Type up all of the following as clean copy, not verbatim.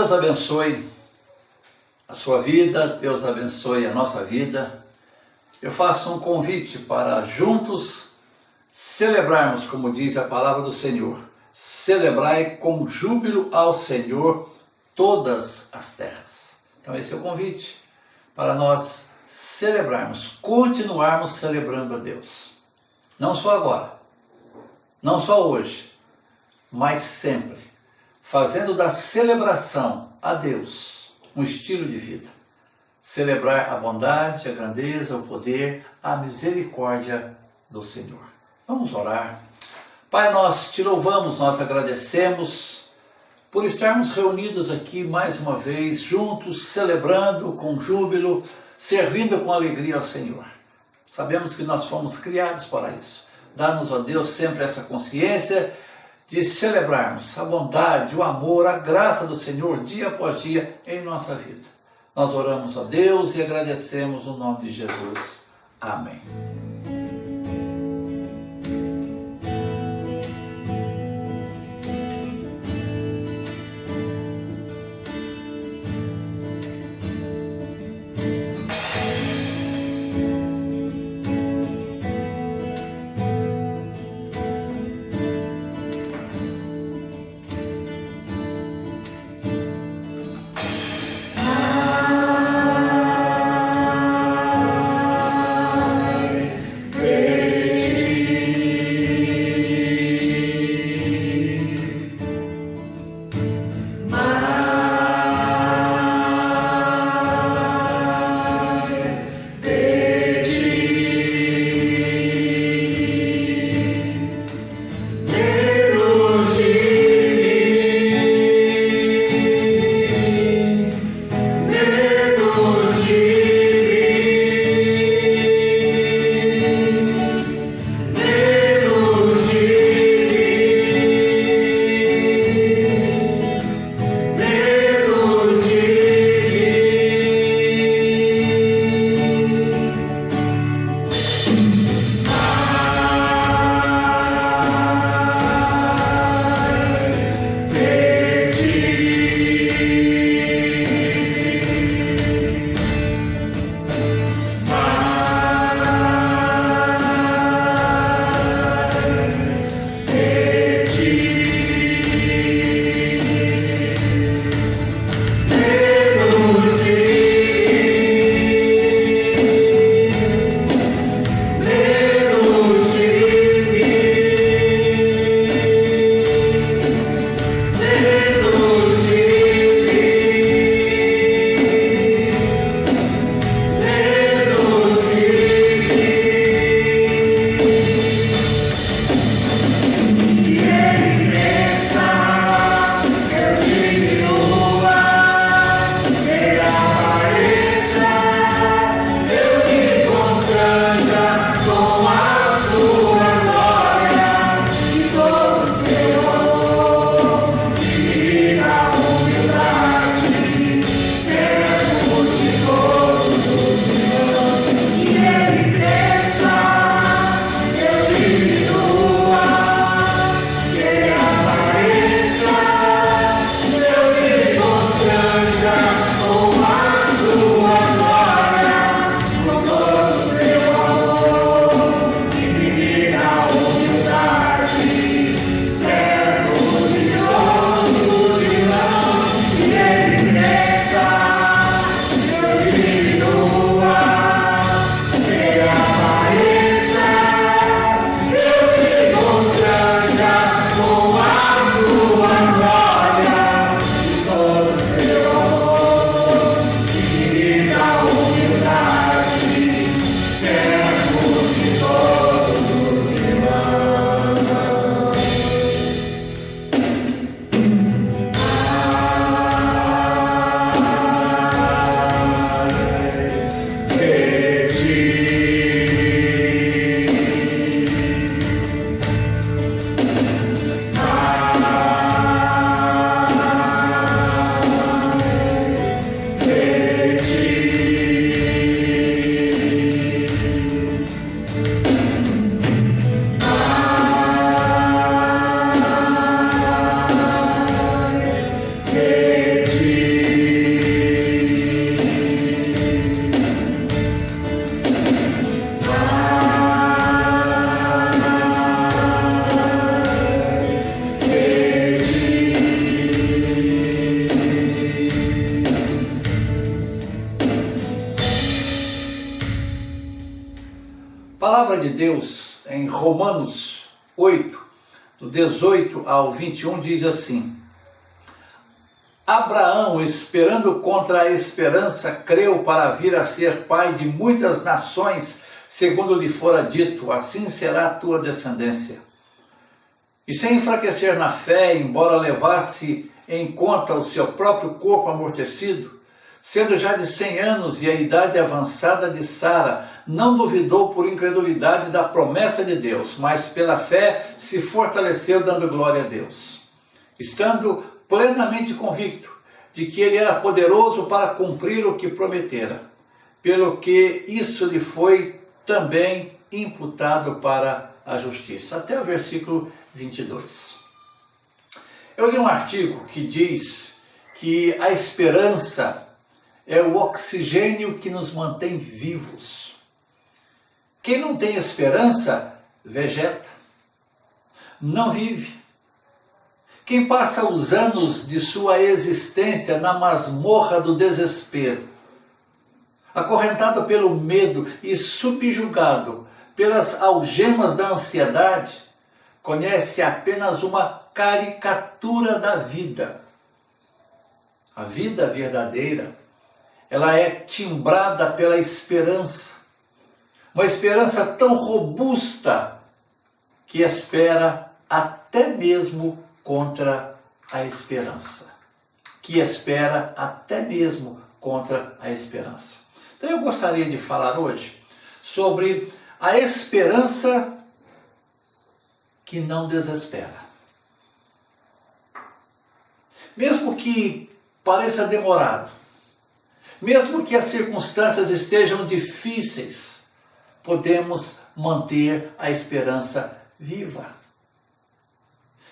Deus abençoe a sua vida, Deus abençoe a nossa vida. Eu faço um convite para juntos celebrarmos, como diz a palavra do Senhor. Celebrai com júbilo ao Senhor todas as terras. Então esse é o convite para nós celebrarmos, continuarmos celebrando a Deus. Não só agora, não só hoje, mas sempre, fazendo da celebração a Deus um estilo de vida. Celebrar a bondade, a grandeza, o poder, a misericórdia do Senhor. Vamos orar. Pai, nós te louvamos, nós agradecemos por estarmos reunidos aqui mais uma vez, juntos, celebrando com júbilo, servindo com alegria ao Senhor. Sabemos que nós fomos criados para isso. Dá-nos, ó Deus, sempre essa consciência de celebrarmos a bondade, o amor, a graça do Senhor dia após dia em nossa vida. Nós oramos a Deus e agradecemos no nome de Jesus. Amém. palavra de Deus, em Romanos 8, do 18 ao 21, diz assim: Abraão, esperando contra a esperança, creu para vir a ser pai de muitas nações, segundo lhe fora dito, assim será a tua descendência. E sem enfraquecer na fé, embora levasse em conta o seu próprio corpo amortecido, sendo já de 100 anos e a idade avançada de Sara, não duvidou por incredulidade da promessa de Deus, mas pela fé se fortaleceu, dando glória a Deus, estando plenamente convicto de que ele era poderoso para cumprir o que prometera, pelo que isso lhe foi também imputado para a justiça. Até o versículo 22. Eu li um artigo que diz que a esperança é o oxigênio que nos mantém vivos. Quem não tem esperança, vegeta, não vive. Quem passa os anos de sua existência na masmorra do desespero, acorrentado pelo medo e subjugado pelas algemas da ansiedade, conhece apenas uma caricatura da vida. A vida verdadeira, ela é timbrada pela esperança. Uma esperança tão robusta que espera até mesmo contra a esperança. Que espera até mesmo contra a esperança. Então eu gostaria de falar hoje sobre a esperança que não desespera. Mesmo que pareça demorado, mesmo que as circunstâncias estejam difíceis, podemos manter a esperança viva.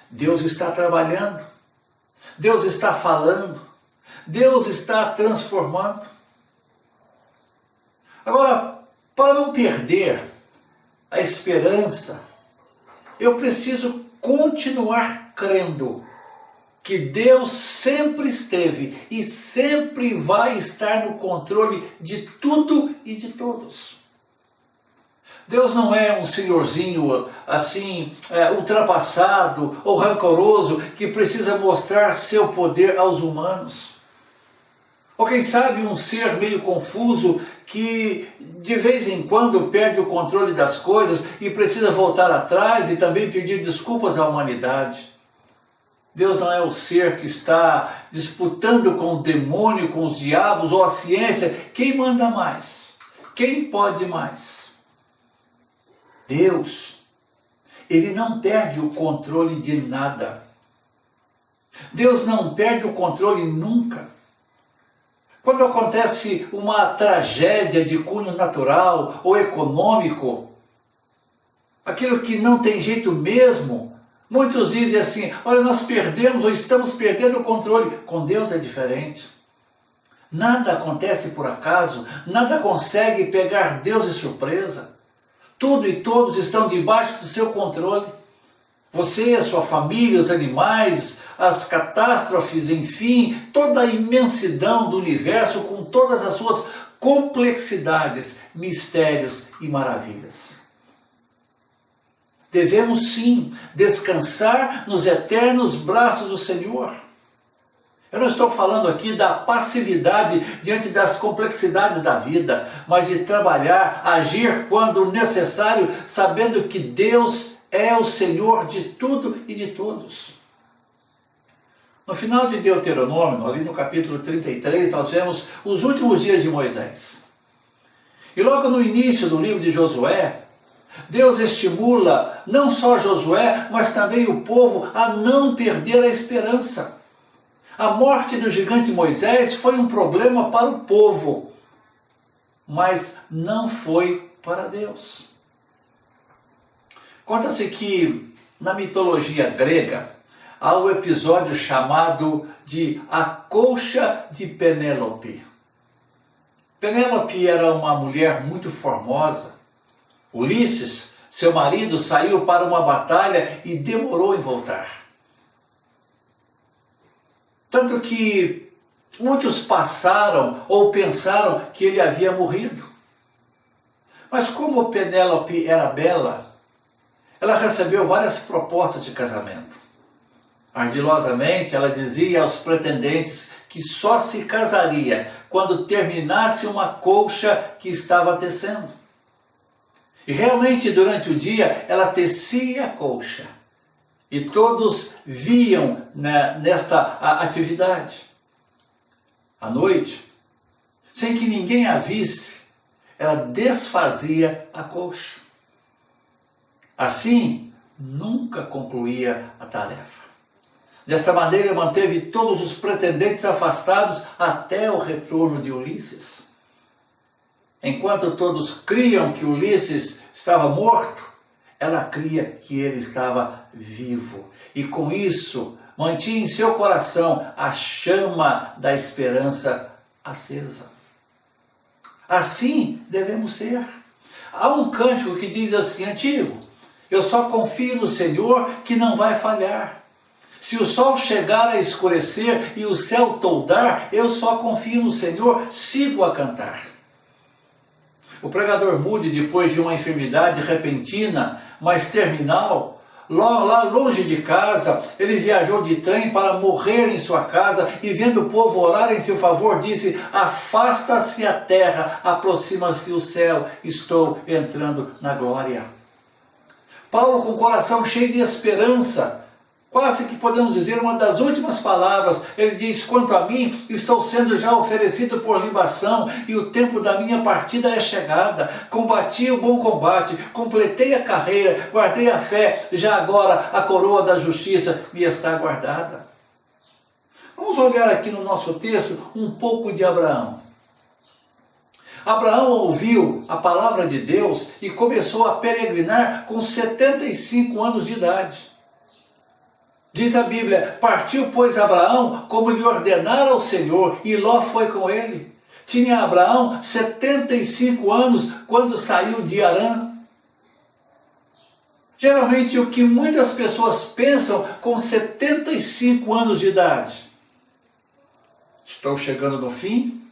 Deus está trabalhando, Deus está falando, Deus está transformando. Agora, para não perder a esperança, eu preciso continuar crendo que Deus sempre esteve e sempre vai estar no controle de tudo e de todos. Deus não é um senhorzinho assim, ultrapassado ou rancoroso que precisa mostrar seu poder aos humanos. Ou quem sabe um ser meio confuso que de vez em quando perde o controle das coisas e precisa voltar atrás e também pedir desculpas à humanidade. Deus não é o ser que está disputando com o demônio, com os diabos ou a ciência. Quem manda mais? Quem pode mais? Deus, Ele não perde o controle de nada. Deus não perde o controle nunca. Quando acontece uma tragédia de cunho natural ou econômico, aquilo que não tem jeito mesmo, muitos dizem assim: olha, nós perdemos ou estamos perdendo o controle. Com Deus é diferente. Nada acontece por acaso, nada consegue pegar Deus de surpresa. Tudo e todos estão debaixo do seu controle. Você, a sua família, os animais, as catástrofes, enfim, toda a imensidão do universo com todas as suas complexidades, mistérios e maravilhas. Devemos sim descansar nos eternos braços do Senhor. Eu não estou falando aqui da passividade diante das complexidades da vida, mas de trabalhar, agir quando necessário, sabendo que Deus é o Senhor de tudo e de todos. No final de Deuteronômio, ali no capítulo 33, nós vemos os últimos dias de Moisés. E logo no início do livro de Josué, Deus estimula não só Josué, mas também o povo a não perder a esperança. A morte do gigante Moisés foi um problema para o povo, mas não foi para Deus. Conta-se que na mitologia grega há um episódio chamado de A Colcha de Penélope. Penélope era uma mulher muito formosa. Ulisses, seu marido, saiu para uma batalha e demorou em voltar. Tanto que muitos passaram ou pensaram que ele havia morrido. Mas como Penélope era bela, ela recebeu várias propostas de casamento. Ardilosamente, ela dizia aos pretendentes que só se casaria quando terminasse uma colcha que estava tecendo. E realmente, durante o dia, ela tecia a colcha. E todos viam, né, nesta atividade. À noite, sem que ninguém a visse, ela desfazia a colcha. Assim, nunca concluía a tarefa. Desta maneira, manteve todos os pretendentes afastados até o retorno de Ulisses. Enquanto todos criam que Ulisses estava morto, ela cria que ele estava vivo. E com isso, mantinha em seu coração a chama da esperança acesa. Assim devemos ser. Há um cântico que diz assim, antigo: eu só confio no Senhor que não vai falhar. Se o sol chegar a escurecer e o céu toldar, eu só confio no Senhor, sigo a cantar. O pregador Moody, depois de uma enfermidade repentina, mas terminal, lá longe de casa, ele viajou de trem para morrer em sua casa e, vendo o povo orar em seu favor, disse: afasta-se a terra, aproxima-se o céu, estou entrando na glória. Paulo, com o coração cheio de esperança, quase que podemos dizer uma das últimas palavras, ele diz: quanto a mim, estou sendo já oferecido por libação e o tempo da minha partida é chegada. Combati o bom combate, completei a carreira, guardei a fé, já agora a coroa da justiça me está guardada. Vamos olhar aqui no nosso texto um pouco de Abraão. Abraão ouviu a palavra de Deus e começou a peregrinar com 75 anos de idade. Diz a Bíblia: partiu, pois, Abraão, como lhe ordenara o Senhor, e Ló foi com ele. Tinha Abraão 75 anos quando saiu de Harã. Geralmente, o que muitas pessoas pensam com 75 anos de idade: estou chegando no fim,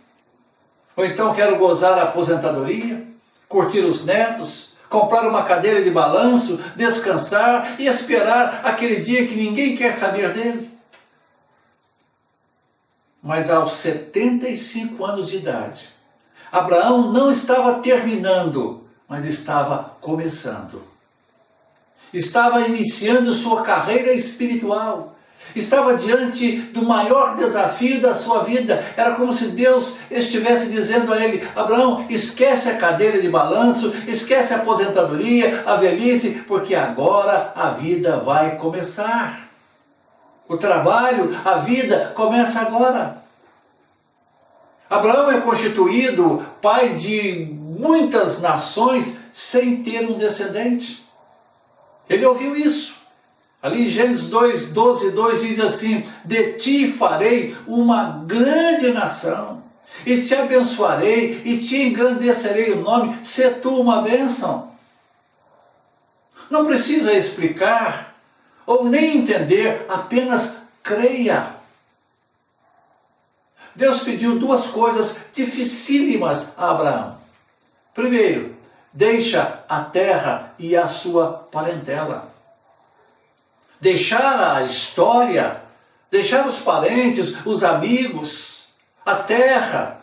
ou então quero gozar a aposentadoria, curtir os netos, comprar uma cadeira de balanço, descansar e esperar aquele dia que ninguém quer saber dele. Mas aos 75 anos de idade, Abraão não estava terminando, mas estava começando. Estava iniciando sua carreira espiritual. Estava diante do maior desafio da sua vida. Era como se Deus estivesse dizendo a ele: Abraão, esquece a cadeira de balanço, esquece a aposentadoria, a velhice, porque agora a vida vai começar. O trabalho, a vida começa agora. Abraão é constituído pai de muitas nações sem ter um descendente. Ele ouviu isso. Ali em Gênesis 2, 12, 2 diz assim: de ti farei uma grande nação, e te abençoarei, e te engrandecerei o nome, sê tu uma bênção. Não precisa explicar, ou nem entender, apenas creia. Deus pediu duas coisas dificílimas a Abraão. Primeiro, deixa a terra e a sua parentela. Deixar a história, deixar os parentes, os amigos, a terra.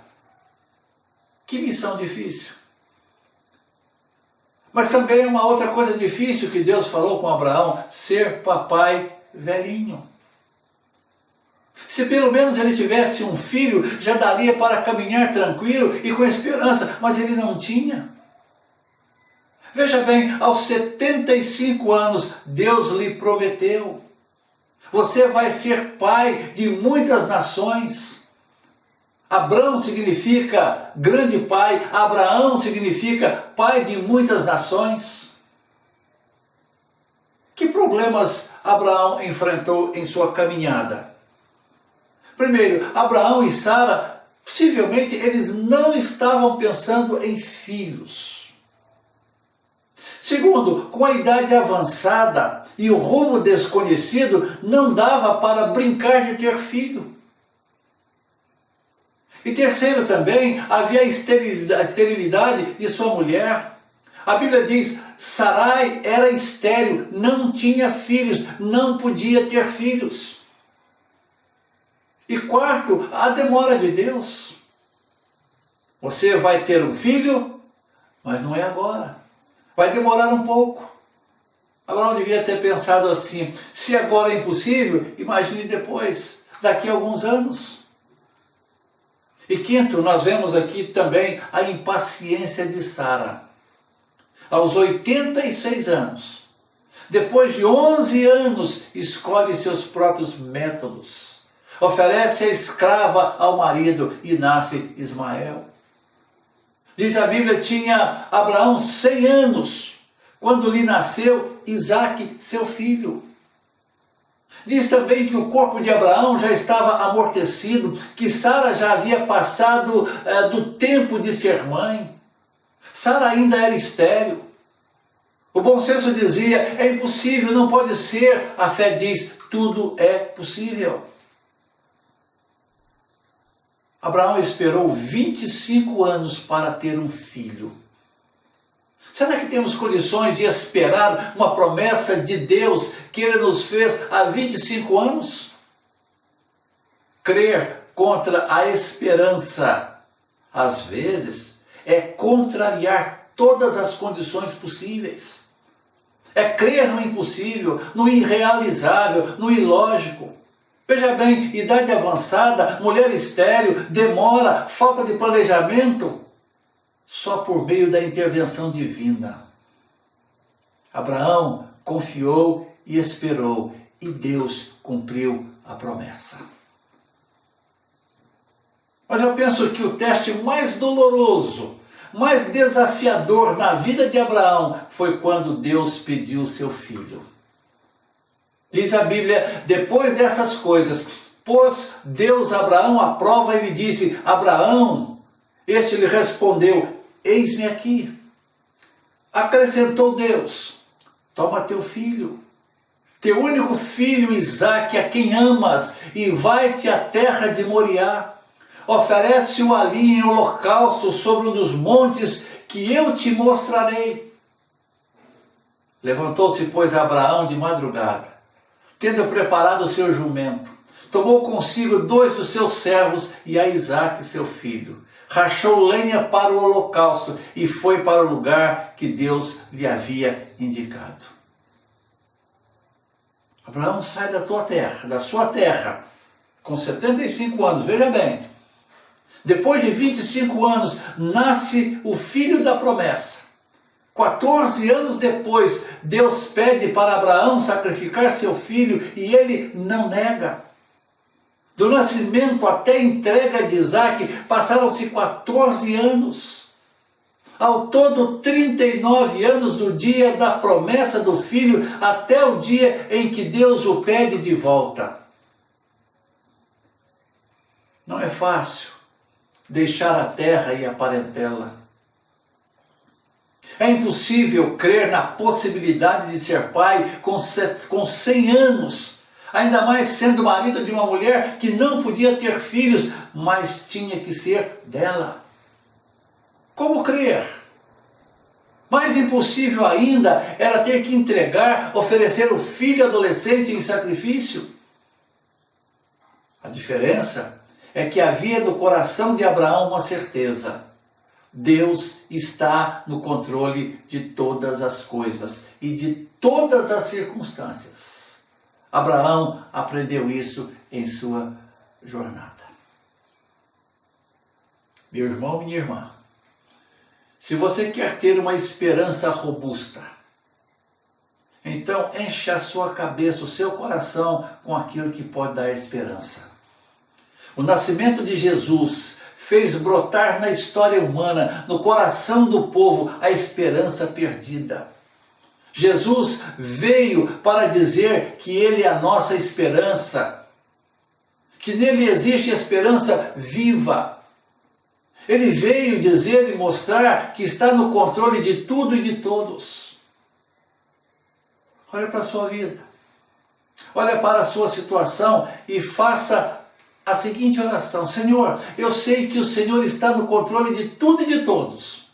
Que missão difícil. Mas também uma outra coisa difícil que Deus falou com Abraão: ser papai velhinho. Se pelo menos ele tivesse um filho, já daria para caminhar tranquilo e com esperança, mas ele não tinha. Veja bem, aos 75 anos, Deus lhe prometeu: você vai ser pai de muitas nações. Abrão significa grande pai, Abraão significa pai de muitas nações. Que problemas Abraão enfrentou em sua caminhada? Primeiro, Abraão e Sara, possivelmente eles não estavam pensando em filhos. Segundo, com a idade avançada e o rumo desconhecido, não dava para brincar de ter filho. E terceiro também, havia a esterilidade de sua mulher. A Bíblia diz, Sarai era estéril, não tinha filhos, não podia ter filhos. E quarto, a demora de Deus. Você vai ter um filho, mas não é agora. Vai demorar um pouco. Abraão devia ter pensado assim, se agora é impossível, imagine depois, daqui a alguns anos. E quinto, nós vemos aqui também a impaciência de Sara. Aos 86 anos, depois de 11 anos, escolhe seus próprios métodos. Oferece a escrava ao marido e nasce Ismael. Diz a Bíblia, tinha Abraão 100 anos, quando lhe nasceu Isaque, seu filho. Diz também que o corpo de Abraão já estava amortecido, que Sara já havia passado do tempo de ser mãe. Sara ainda era estéril. O bom senso dizia, é impossível, não pode ser. A fé diz, tudo é possível. Abraão esperou 25 anos para ter um filho. Será que temos condições de esperar uma promessa de Deus que Ele nos fez há 25 anos? Crer contra a esperança, às vezes, é contrariar todas as condições possíveis. É crer no impossível, no irrealizável, no ilógico. Veja bem, idade avançada, mulher estéril, demora, falta de planejamento, só por meio da intervenção divina. Abraão confiou e esperou, e Deus cumpriu a promessa. Mas eu penso que o teste mais doloroso, mais desafiador na vida de Abraão foi quando Deus pediu seu filho. Diz a Bíblia, depois dessas coisas, pôs Deus Abraão à prova e lhe disse, Abraão, este lhe respondeu, eis-me aqui. Acrescentou Deus, toma teu filho, teu único filho Isaque, a quem amas, e vai-te à terra de Moriá. Oferece-o ali em holocausto sobre um dos montes que eu te mostrarei. Levantou-se, pois, Abraão de madrugada, tendo preparado o seu jumento, tomou consigo 2 dos seus servos e a Isaque, seu filho. Rachou lenha para o holocausto e foi para o lugar que Deus lhe havia indicado. Abraão sai da tua terra, da sua terra, com 75 anos, veja bem. Depois de 25 anos, nasce o filho da promessa. 14 anos depois, Deus pede para Abraão sacrificar seu filho e ele não nega. Do nascimento até a entrega de Isaque, passaram-se 14 anos. Ao todo, 39 anos do dia da promessa do filho até o dia em que Deus o pede de volta. Não é fácil deixar a terra e a parentela. É impossível crer na possibilidade de ser pai com 100 anos, ainda mais sendo marido de uma mulher que não podia ter filhos, mas tinha que ser dela. Como crer? Mais impossível ainda era ter que entregar, oferecer o filho adolescente em sacrifício. A diferença é que havia no coração de Abraão uma certeza. Deus está no controle de todas as coisas e de todas as circunstâncias. Abraão aprendeu isso em sua jornada. Meu irmão, minha irmã, se você quer ter uma esperança robusta, então encha a sua cabeça, o seu coração com aquilo que pode dar esperança. O nascimento de Jesus fez brotar na história humana, no coração do povo, a esperança perdida. Jesus veio para dizer que Ele é a nossa esperança, que nele existe esperança viva. Ele veio dizer e mostrar que está no controle de tudo e de todos. Olha para a sua vida, olha para a sua situação e faça a seguinte oração: Senhor, eu sei que o Senhor está no controle de tudo e de todos.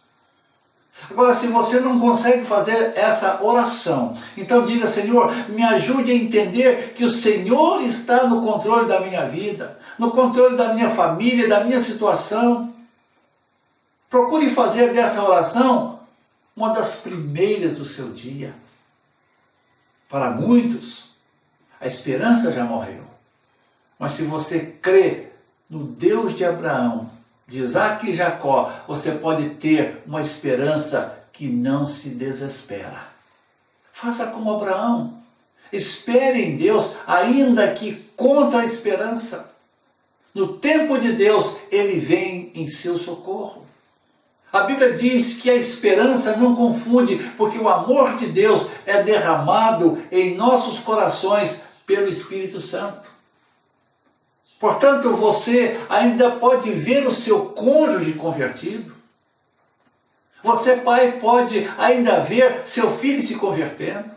Agora, se você não consegue fazer essa oração, então diga: Senhor, me ajude a entender que o Senhor está no controle da minha vida, no controle da minha família, da minha situação. Procure fazer dessa oração uma das primeiras do seu dia. Para muitos, a esperança já morreu. Mas se você crê no Deus de Abraão, de Isaac e Jacó, você pode ter uma esperança que não se desespera. Faça como Abraão. Espere em Deus, ainda que contra a esperança. No tempo de Deus, Ele vem em seu socorro. A Bíblia diz que a esperança não confunde, porque o amor de Deus é derramado em nossos corações pelo Espírito Santo. Portanto, você ainda pode ver o seu cônjuge convertido. Você, pai, pode ainda ver seu filho se convertendo.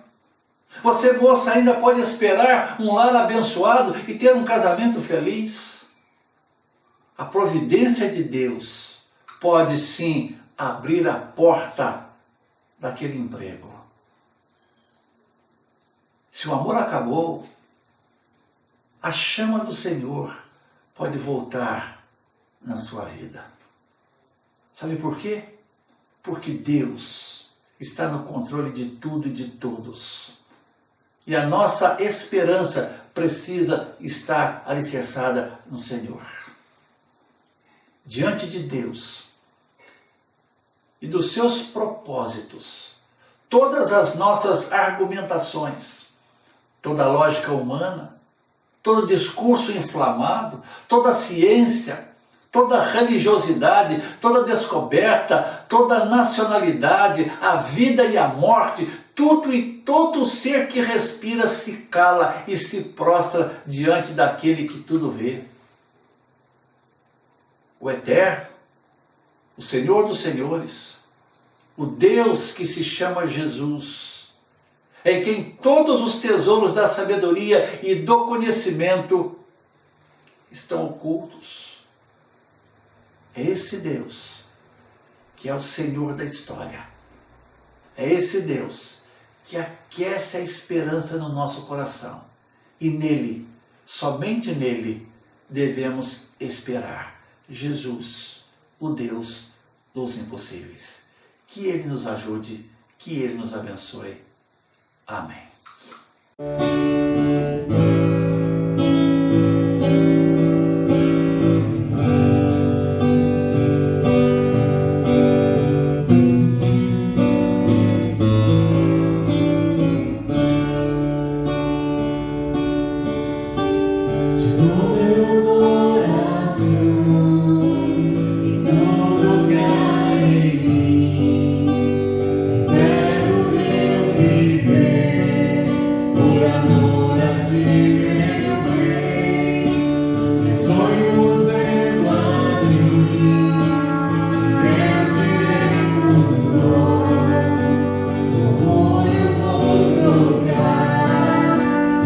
Você, moça, ainda pode esperar um lar abençoado e ter um casamento feliz. A providência de Deus pode sim abrir a porta daquele emprego. Se o amor acabou, a chama do Senhor pode voltar na sua vida. Sabe por quê? Porque Deus está no controle de tudo e de todos. E a nossa esperança precisa estar alicerçada no Senhor. Diante de Deus e dos seus propósitos, todas as nossas argumentações, toda a lógica humana, todo discurso inflamado, toda a ciência, toda a religiosidade, toda a descoberta, toda a nacionalidade, a vida e a morte, tudo e todo ser que respira se cala e se prostra diante daquele que tudo vê. O Eterno, o Senhor dos Senhores, o Deus que se chama Jesus, em quem todos os tesouros da sabedoria e do conhecimento estão ocultos. É esse Deus que é o Senhor da história. É esse Deus que aquece a esperança no nosso coração. E nele, somente nele, devemos esperar. Jesus, o Deus dos impossíveis. Que Ele nos ajude, que Ele nos abençoe. Amém.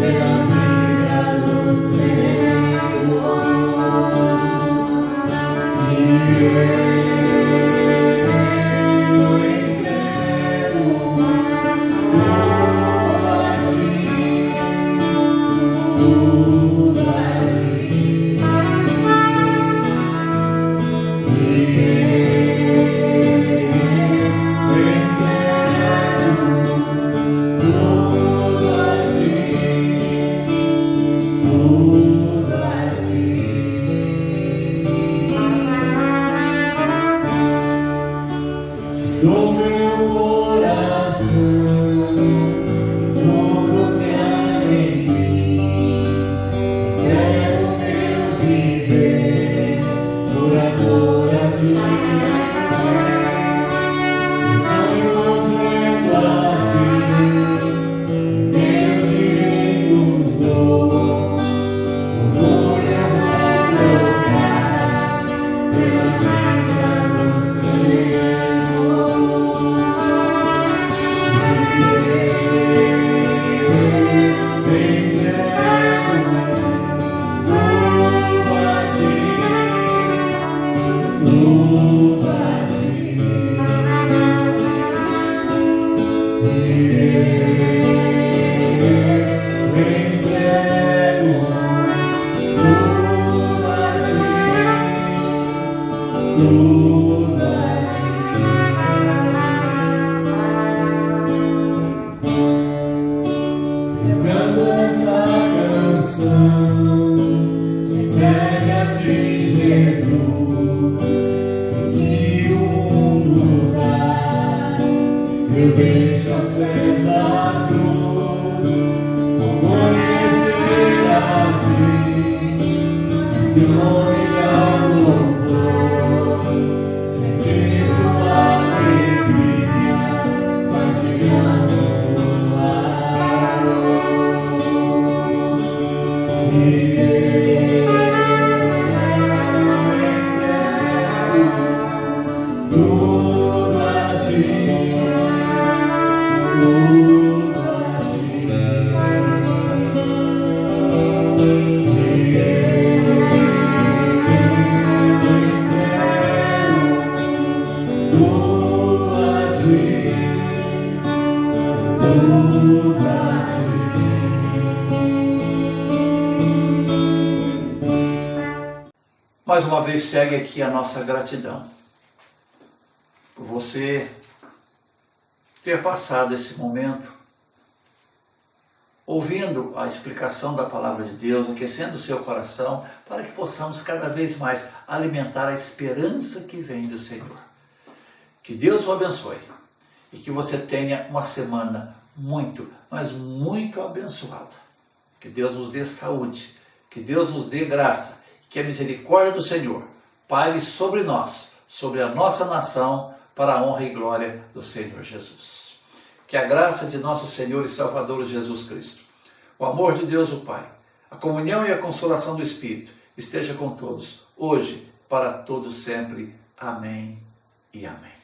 Pela vida do céu. entregue a ti, Jesus, e o mundo dá. Eu deixo aos pés da cruz, vou conhecer a ti, glória ao louvor, sentindo alegria, partilhando tua tudo a ti, tudo a ti. Tudo a ti, tudo a ti. Mais uma vez segue aqui a nossa gratidão por você ter passado esse momento ouvindo a explicação da palavra de Deus, aquecendo o seu coração, para que possamos cada vez mais alimentar a esperança que vem do Senhor. Que Deus o abençoe e que você tenha uma semana muito, mas muito abençoada. Que Deus nos dê saúde, que Deus nos dê graça, que a misericórdia do Senhor paire sobre nós, sobre a nossa nação, para a honra e glória do Senhor Jesus. Que a graça de nosso Senhor e Salvador Jesus Cristo, o amor de Deus o Pai, a comunhão e a consolação do Espírito esteja com todos, hoje, para todos sempre. Amém e amém.